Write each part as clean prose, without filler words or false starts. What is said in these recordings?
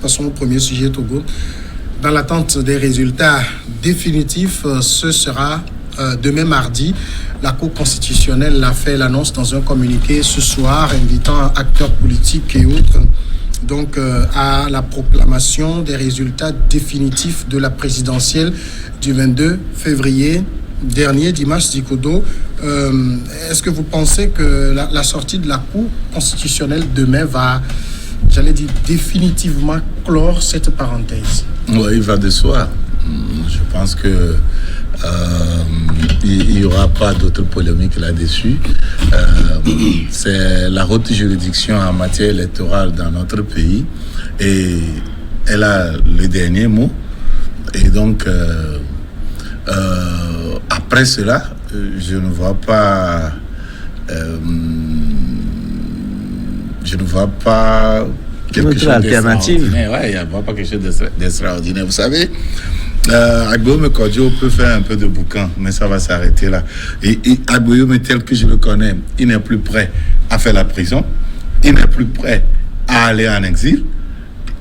Passons au premier sujet, Togo. Dans l'attente des résultats définitifs, ce sera demain mardi. La Cour constitutionnelle a fait l'annonce dans un communiqué ce soir, invitant acteurs politiques et autres donc à la proclamation des résultats définitifs de la présidentielle du 22 février dernier, Dimas Dikodo. Est-ce que vous pensez que la sortie de la Cour constitutionnelle demain va, j'allais dire, définitivement clore cette parenthèse? Oui, il va de soi. Je pense que il n'y aura pas d'autre polémique là-dessus. C'est la haute juridiction en matière électorale dans notre pays et elle a le dernier mot. Et donc, après cela, je ne vois pas quelque chose d'alternative. Ouais, il n'y a pas quelque chose d'extraordinaire. Vous savez, Agboyome Kodjo peut faire un peu de boucan, mais ça va s'arrêter là. Et Agboyome, tel que je le connais, il n'est plus prêt à faire la prison, il n'est plus prêt à aller en exil.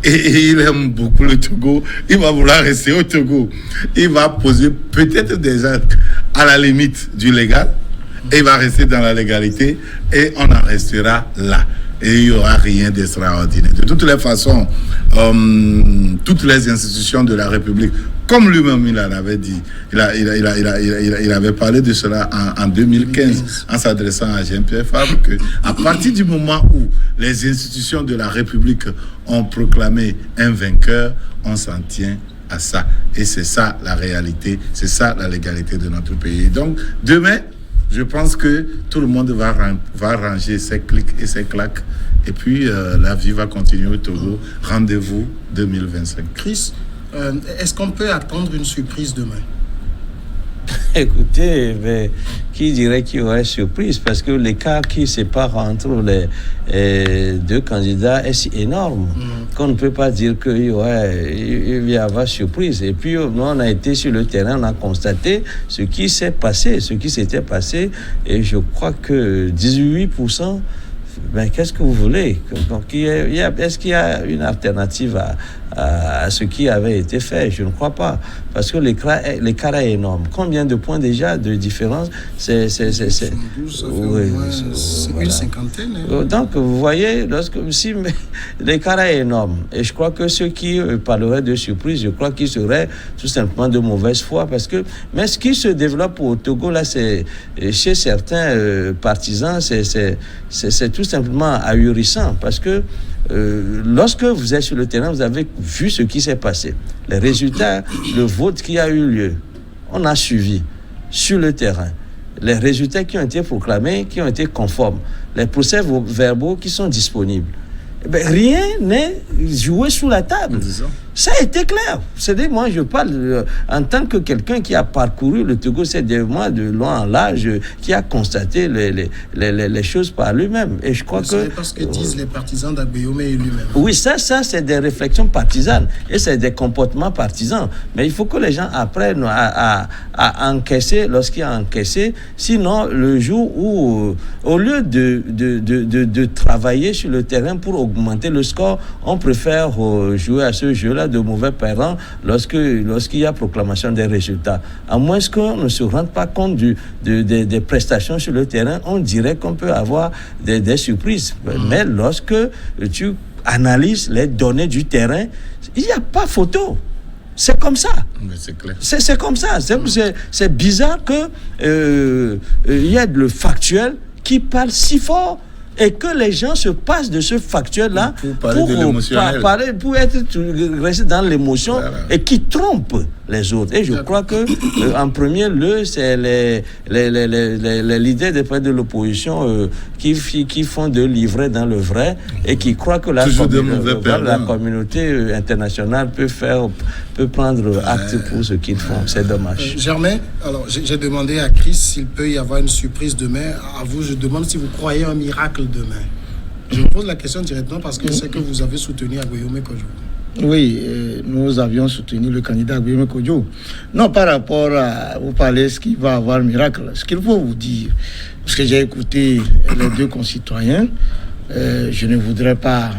Et il aime beaucoup le Togo. Il va vouloir rester au Togo. Il va poser peut-être des actes à la limite du légal. Et il va rester dans la légalité. Et on en restera là. Et il n'y aura rien d'extraordinaire. De toutes les façons, toutes les institutions de la République, comme lui-même il en avait dit, il avait parlé de cela en 2015 en s'adressant à Jean-Pierre Fabre, qu'à partir du moment où les institutions de la République ont proclamé un vainqueur, on s'en tient à ça. Et c'est ça la réalité, c'est ça la légalité de notre pays. Donc demain, je pense que tout le monde va ranger ses clics et ses claques. Et puis, la vie va continuer au Togo. Rendez-vous 2025. Chris, est-ce qu'on peut attendre une surprise demain? Écoutez, mais qui dirait qu'il y aurait surprise? Parce que l'écart qui sépare entre les deux candidats est si énorme qu'on ne peut pas dire qu'il va y avoir surprise. Et puis, nous, on a été sur le terrain, on a constaté ce qui s'est passé, ce qui s'était passé. Et je crois que 18%, ben, qu'est-ce que vous voulez? Donc, est-ce qu'il y a une alternative à ce qui avait été fait? Je ne crois pas. Parce que l'écart est énorme. Combien de points déjà de différence? C'est une cinquantaine. Hein. Donc, vous voyez, l'écart est énorme. Et je crois que ceux qui parleraient de surprise, je crois qu'ils seraient tout simplement de mauvaise foi. Mais ce qui se développe au Togo, là, c'est chez certains partisans, c'est tout simplement ahurissant. Parce que lorsque vous êtes sur le terrain, vous avez vu ce qui s'est passé. Les résultats, le vote qui a eu lieu, on a suivi sur le terrain. Les résultats qui ont été proclamés, qui ont été conformes. Les procès-verbaux qui sont disponibles. Rien n'est joué sous la table. Ça a été clair. C'est-à-dire, moi, je parle en tant que quelqu'un qui a parcouru le Togo ces derniers mois de loin en large, qui a constaté les choses par lui-même. Et je crois que... C'est parce que disent les partisans d'Agboyome et lui-même. Oui, ça, c'est des réflexions partisanes et c'est des comportements partisans. Mais il faut que les gens apprennent à encaisser lorsqu'il y a encaissé. Sinon, le jour où, au lieu de travailler sur le terrain pour augmenter le score, on préfère jouer à ce jeu-là de mauvais parents lorsqu'il y a proclamation des résultats. À moins qu'on ne se rende pas compte des prestations sur le terrain, on dirait qu'on peut avoir des surprises. Mais lorsque tu analyses les données du terrain, il n'y a pas photo. C'est comme ça. Mais c'est clair. C'est comme ça. C'est bizarre que y ait le factuel qui parle si fort et que les gens se passent de ce factuel-là pour rester dans l'émotion, voilà. Et qui trompe les autres. Et je crois que en premier lieu, c'est les leaders des partis de l'opposition qui font de l'ivraie dans le vrai et qui croient que la communauté internationale peut prendre acte pour ce qu'ils font. C'est dommage. Germain, alors j'ai demandé à Chris s'il peut y avoir une surprise demain. À vous, je demande si vous croyez un miracle demain. Je vous pose la question directement parce que c'est que vous avez soutenu Agboyome Kodjo. Oui, nous avions soutenu le candidat Agboyome Kodjo. Non, par rapport à vous parler ce qu'il va avoir miracle, ce qu'il faut vous dire, parce que j'ai écouté les deux concitoyens, je ne voudrais pas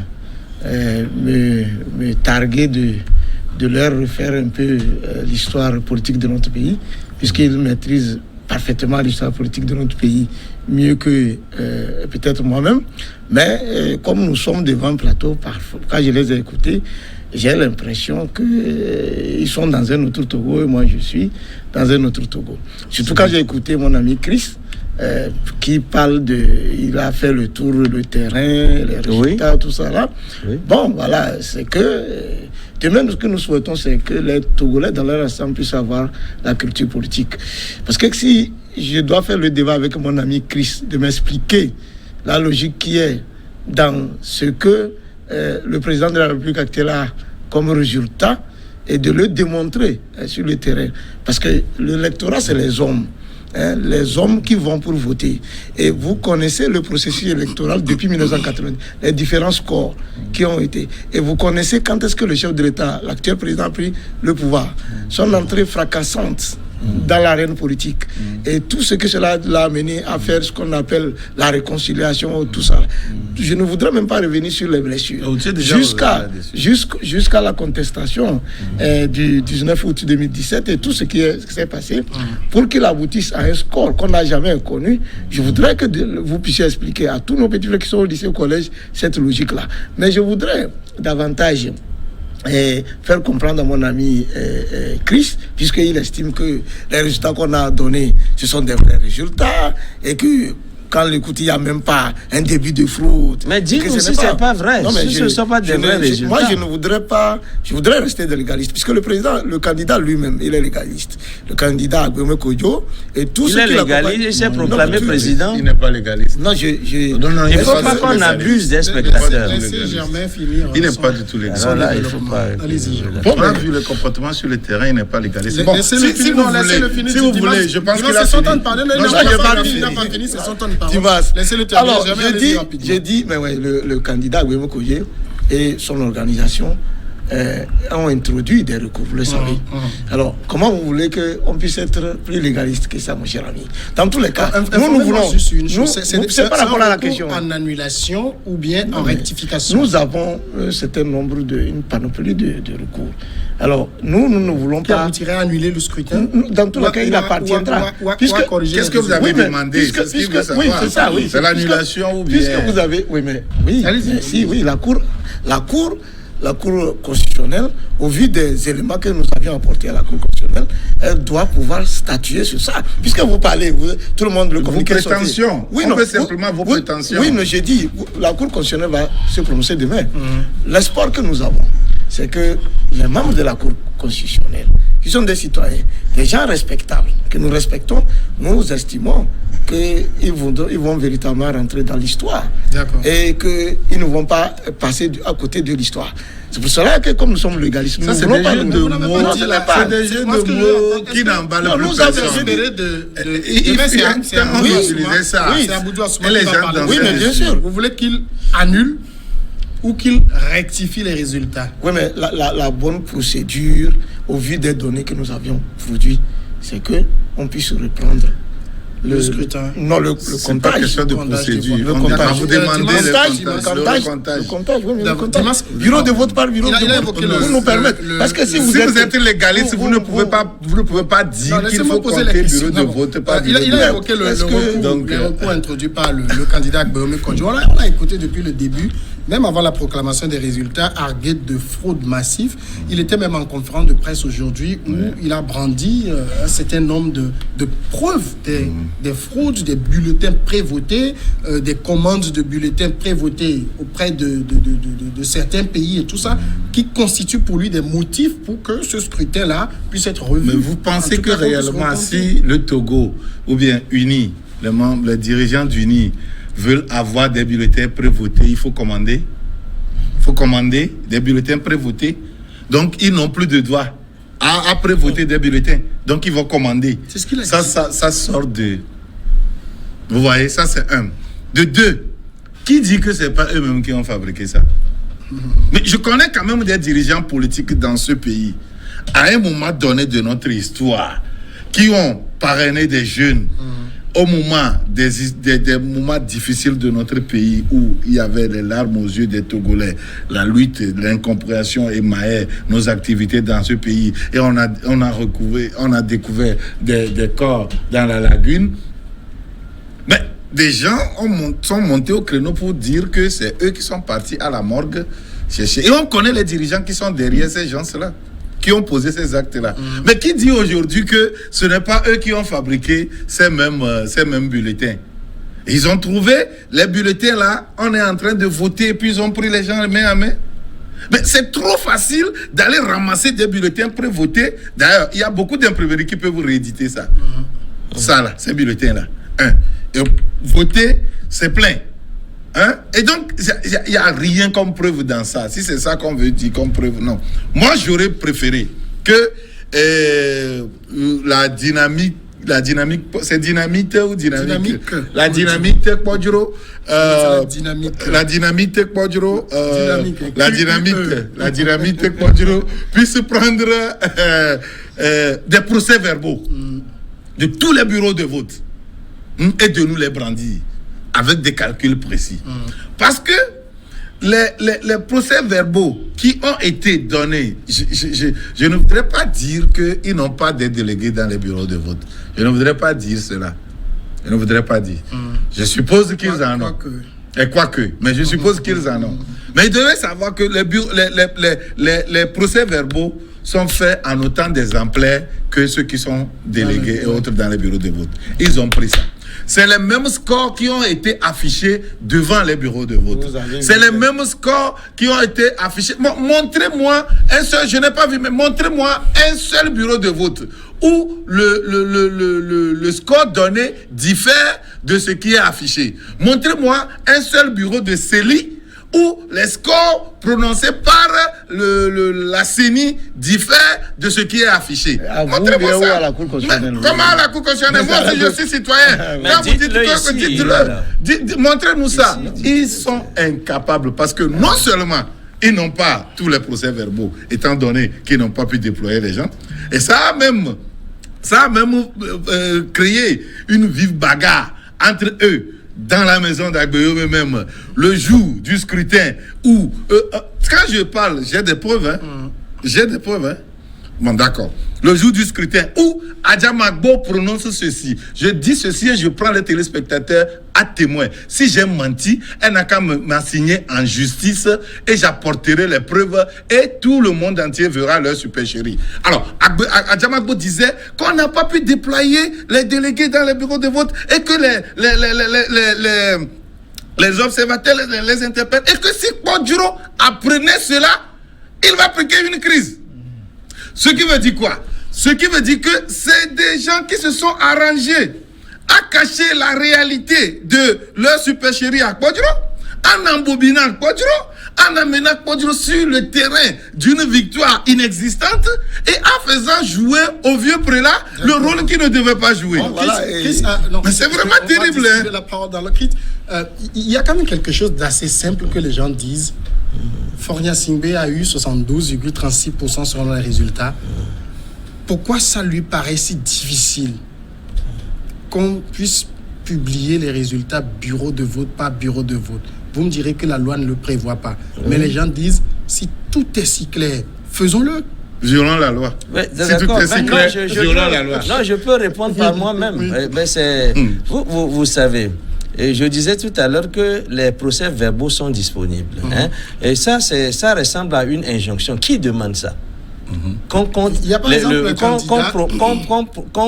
me targuer de leur refaire un peu l'histoire politique de notre pays, puisqu'ils maîtrisent parfaitement l'histoire politique de notre pays, mieux que peut-être moi-même. Mais comme nous sommes devant un plateau, parfois, quand je les ai écoutés, j'ai l'impression qu'ils sont dans un autre Togo et moi je suis dans un autre Togo. Surtout quand j'ai écouté mon ami Chris, qui parle il a fait le tour, le terrain, les résultats, tout ça là. Oui. Bon, voilà, c'est que demain, ce que nous souhaitons, c'est que les Togolais dans leur ensemble puissent avoir la culture politique. Parce que si je dois faire le débat avec mon ami Chris, de m'expliquer la logique qui est dans ce que le président de la République actuelle a comme résultat et de le démontrer sur le terrain. Parce que l'électorat, c'est les hommes. Les hommes qui vont pour voter. Et vous connaissez le processus électoral depuis 1980, les différents scores qui ont été. Et vous connaissez quand est-ce que le chef de l'État, l'actuel président, a pris le pouvoir. Son entrée fracassante dans l'arène politique. Et tout ce que cela l'a amené à faire ce qu'on appelle la réconciliation, tout ça. Je ne voudrais même pas revenir sur les blessures. Jusqu'à la contestation du 19 août 2017 et tout ce qui s'est passé, pour qu'il aboutisse à un score qu'on n'a jamais connu, je voudrais que vous puissiez expliquer à tous nos petits frères qui sont au lycée, au collège, cette logique-là. Mais je voudrais davantage faire comprendre à mon ami Chris, puisqu'il estime que les résultats qu'on a donnés, ce sont des vrais résultats, et que quand l'écoute, il n'y a même pas un début de fraude. Mais dis-nous si ce n'est pas vrai, si ce ne sont pas des vrais résultats. Moi, je ne voudrais pas, je voudrais rester de légaliste, puisque le candidat lui-même, il est légaliste. Le candidat Agboué Kodjo, et tout ce qu'il a... Il est légaliste, il s'est proclamé président. Il n'est pas légaliste. Non, il ne faut pas qu'on abuse des spectateurs. Laissez Germain finir. Il n'est pas du tout légaliste. Là, il ne faut pas... Allez-y. Bon, on a vu le comportement sur le terrain, il n'est pas légaliste. Bon, si vous voulez, je pense qu'il a fini. Il n'a pas fini, c'est son temps de parole. Laissez-le terminer. Alors, j'ai dit, mais ouais, le candidat Agboué Kodjo et son organisation ont introduit des recours, vous le savez. Alors, comment vous voulez qu'on puisse être plus légaliste que ça, mon cher ami? Dans tous les cas, nous voulons... C'est par rapport à la question. En annulation ou bien en rectification? Nous avons un certain nombre une panoplie de recours. Alors, nous ne voulons pas... Qui a annuler le scrutin? Dans tous les cas, il appartiendra. Qu'est-ce que vous avez demandé? Oui, c'est ça, oui. C'est l'annulation ou bien... Puisque vous avez... Oui, mais... Oui, la Cour constitutionnelle, au vu des éléments que nous avions apportés à la Cour constitutionnelle, elle doit pouvoir statuer sur ça. Puisque vous parlez, tout le monde le communique. Vos prétentions. Oui, on peut simplement vos prétentions. Oui, mais j'ai dit, la Cour constitutionnelle va se prononcer demain. L'espoir que nous avons, c'est que les membres de la Cour constitutionnelle, qui sont des citoyens, des gens respectables, que nous respectons, nous estimons qu'ils vont véritablement rentrer dans l'histoire. Et qu'ils ne vont pas passer à côté de l'histoire. C'est pour cela que, comme nous sommes légalistes, ça, c'est des jeux de mots. C'est des jeux de mots qui n'emballent plus. Nous avons espéré utiliser ça. Oui, mais bien sûr. Vous voulez qu'il annule ou qu'il rectifie les résultats? Oui, mais la bonne procédure, au vu des données que nous avions produites, c'est qu'on puisse reprendre le scrutin. Non, le c'est pas question de procédure. Le comptage. Vous demandez le comptage. Bureau de vote par bureau de vote. Pour nous permettre. Parce que si vous êtes légaliste, vous ne pouvez pas dire qu'il faut compter bureau de vote par bureau de vote. Il a évoqué les recours introduits par le candidat Agboué Kodjo. On l'a écouté depuis le début. Même avant la proclamation des résultats, argué de fraude massive. Il était même en conférence de presse aujourd'hui où il a brandi un certain nombre de preuves des fraudes, des bulletins prévotés, des commandes de bulletins prévotés auprès de certains pays et tout ça, qui constituent pour lui des motifs pour que ce scrutin-là puisse être revu. Mais vous pensez que réellement, si le Togo, ou bien UNI, les dirigeants d'UNI, veulent avoir des bulletins prévotés, il faut commander. Il faut commander des bulletins prévotés. Donc, ils n'ont plus de droit à prévoter des bulletins. Donc, ils vont commander. C'est ce qu'il a dit. Ça sort de... Vous voyez, ça c'est un. De deux, qui dit que ce n'est pas eux-mêmes qui ont fabriqué ça? Mais je connais quand même des dirigeants politiques dans ce pays, à un moment donné de notre histoire, qui ont parrainé des jeunes au moment des moments difficiles de notre pays où il y avait les larmes aux yeux des Togolais, la lutte, l'incompréhension émaillait nos activités dans ce pays et on a découvert des corps dans la lagune. Mais des gens sont montés au créneau pour dire que c'est eux qui sont partis à la morgue chercher. Et on connaît les dirigeants qui sont derrière ces gens-là, qui ont posé ces actes-là. Mais qui dit aujourd'hui que ce n'est pas eux qui ont fabriqué ces mêmes bulletins? Ils ont trouvé les bulletins là, on est en train de voter et puis ils ont pris les gens main à main. Mais c'est trop facile d'aller ramasser des bulletins pré-votés. D'ailleurs, il y a beaucoup d'imprimeries qui peuvent rééditer ça. Ça là, ces bulletins-là. Et voter, c'est plein. Et donc, il n'y a rien comme preuve dans ça. Si c'est ça qu'on veut dire comme preuve, non. Moi, j'aurais préféré que la dynamique, c'est dynamite ou dynamique? La dynamite Kwadjuro. La dynamite Kwadjuro. La dynamite Kwadjuro puisse prendre des procès-verbaux de tous les bureaux de vote et de nous les brandir avec des calculs précis. Parce que les procès-verbaux qui ont été donnés, je ne voudrais pas dire qu'ils n'ont pas des délégués dans les bureaux de vote. Je ne voudrais pas dire cela. Je ne voudrais pas dire. Je suppose qu'ils en ont. Et quoique, mais je suppose qu'ils en ont. Mais ils devaient savoir que les procès-verbaux sont faits en autant d'exemplaires que ceux qui sont délégués et autres dans les bureaux de vote. Ils ont pris ça. C'est les mêmes scores qui ont été affichés devant les bureaux de vote. C'est les mêmes scores qui ont été affichés. Montrez-moi un seul, je n'ai pas vu, mais montrez-moi un seul bureau de vote où le score donné diffère de ce qui est affiché. Montrez-moi un seul bureau de CELI où les scores prononcés par la CENI diffèrent de ce qui est affiché. Montrez-moi ça. À la Cour constitutionnelle. Comment à la Cour constitutionnelle? Moi aussi, je suis citoyen. Quand vous dites-le, montrez-nous ça. Ils sont incapables parce que non seulement ils n'ont pas tous les procès-verbaux, étant donné qu'ils n'ont pas pu déployer les gens, et ça a même créé une vive bagarre entre eux dans la maison d'Agbeyo même le jour du scrutin où quand je parle, j'ai des preuves, j'ai des preuves. Bon, d'accord. Le jour du scrutin où Adjamagbo prononce ceci, je dis ceci et je prends les téléspectateurs à témoin. Si j'ai menti, elle n'a qu'à m'assigner en justice et j'apporterai les preuves et tout le monde entier verra leur supercherie. Alors, Adjamagbo disait qu'on n'a pas pu déployer les délégués dans les bureaux de vote et que les observateurs les interprètent et que si Kwadjuro apprenait cela, il va appliquer une crise. Ce qui veut dire quoi? Ce qui veut dire que c'est des gens qui se sont arrangés à cacher la réalité de leur supercherie à Kwadjuro, en embobinant Kwadjuro, en amenant Kwadjuro sur le terrain d'une victoire inexistante et en faisant jouer au vieux prélat le rôle qu'il ne devait pas jouer. Mais c'est vraiment terrible. Il y a quand même quelque chose d'assez simple que les gens disent. Faure Singbe a eu 72,36% selon les résultats. Pourquoi ça lui paraît si difficile qu'on puisse publier les résultats bureau de vote par bureau de vote? Vous me direz que la loi ne le prévoit pas. Mais les gens disent, si tout est si clair, faisons-le. Violons la loi. Mais, si tout est si clair, violons la loi. Non, je peux répondre par moi-même. Mais c'est, vous savez... Et je disais tout à l'heure que les procès-verbaux sont disponibles. Et ça ressemble à une injonction. Qui demande ça? Qu'on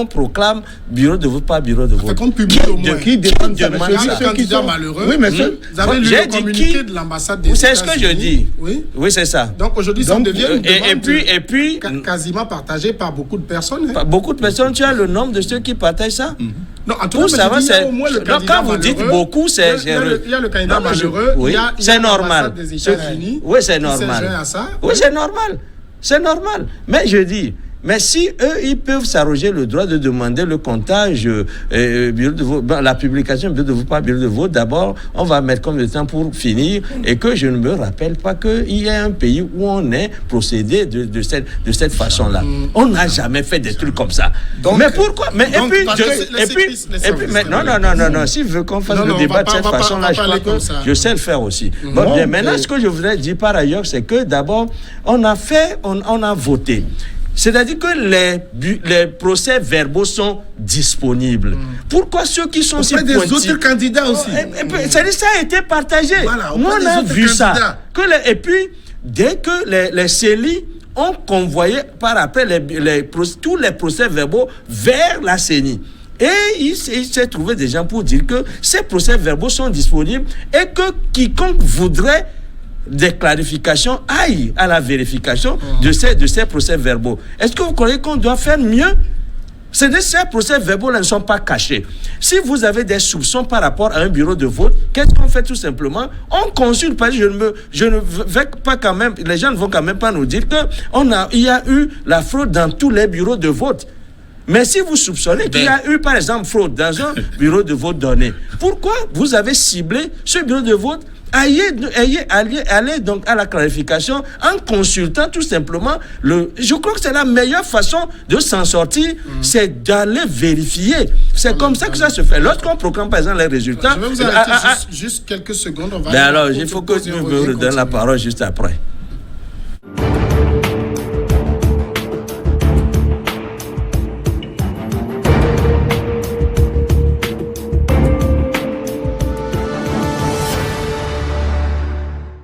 proclame bureau de vote par bureau de vote. Qu'on publie au moins. Qui demande ça? Le candidat malheureux. Oui, mais vous avez lu le communiqué de l'ambassade des États-Unis. C'est ce que je dis. Oui, c'est ça. Donc aujourd'hui, ça devient une demande et puis quasiment partagée par beaucoup de personnes. Beaucoup de personnes, tu as le nombre de ceux qui partagent ça? Non, en tout cas, ça va, c'est au moins le candidat quand vous dites beaucoup, c'est il y a le candidat malheureux. Oui, c'est normal. Des États-Unis. Oui, c'est normal. À ça. Oui, c'est normal. C'est normal. Mais je dis, Mais si eux, ils peuvent s'arroger le droit de demander le comptage, bureau de vote, la publication bureau de vote, pas bureau de vote, d'abord, on va mettre combien de temps pour finir, et que je ne me rappelle pas qu'il y a un pays où on ait procédé de cette façon-là. On n'a jamais fait des trucs comme ça. Donc, mais pourquoi? Mais donc, non, s'il veut qu'on fasse le débat de cette façon-là, je crois que je sais le faire aussi. Bon, bien, maintenant, ce que je voudrais dire par ailleurs, c'est que d'abord, on a voté. C'est-à-dire que les procès-verbaux sont disponibles. Pourquoi ceux qui sont si des autres candidats aussi. C'est-à-dire ça a été partagé. Voilà, nous, on a vu ça. Et puis, dès que les CELI ont convoyé par après tous les procès-verbaux vers la CENI. Et il s'est trouvé des gens pour dire que ces procès-verbaux sont disponibles et que quiconque voudrait des clarifications aille à la vérification de ces procès-verbaux. Est-ce que vous croyez qu'on doit faire mieux? Ces procès-verbaux ne sont pas cachés. Si vous avez des soupçons par rapport à un bureau de vote, qu'est-ce qu'on fait tout simplement? On consulte, parce que je ne vais pas quand même, les gens ne vont quand même pas nous dire qu'il y a eu la fraude dans tous les bureaux de vote. Mais si vous soupçonnez qu'il y a eu, par exemple, fraude dans un bureau de vote donné, pourquoi vous avez ciblé ce bureau de vote? Allez donc à la clarification en consultant tout simplement je crois que c'est la meilleure façon de s'en sortir, c'est d'aller vérifier. C'est comme ça que ça se fait. Lorsqu'on proclame par exemple les résultats. Je vais vous arrêter juste quelques secondes. Alors, il faut que tu me redonnes la parole juste après.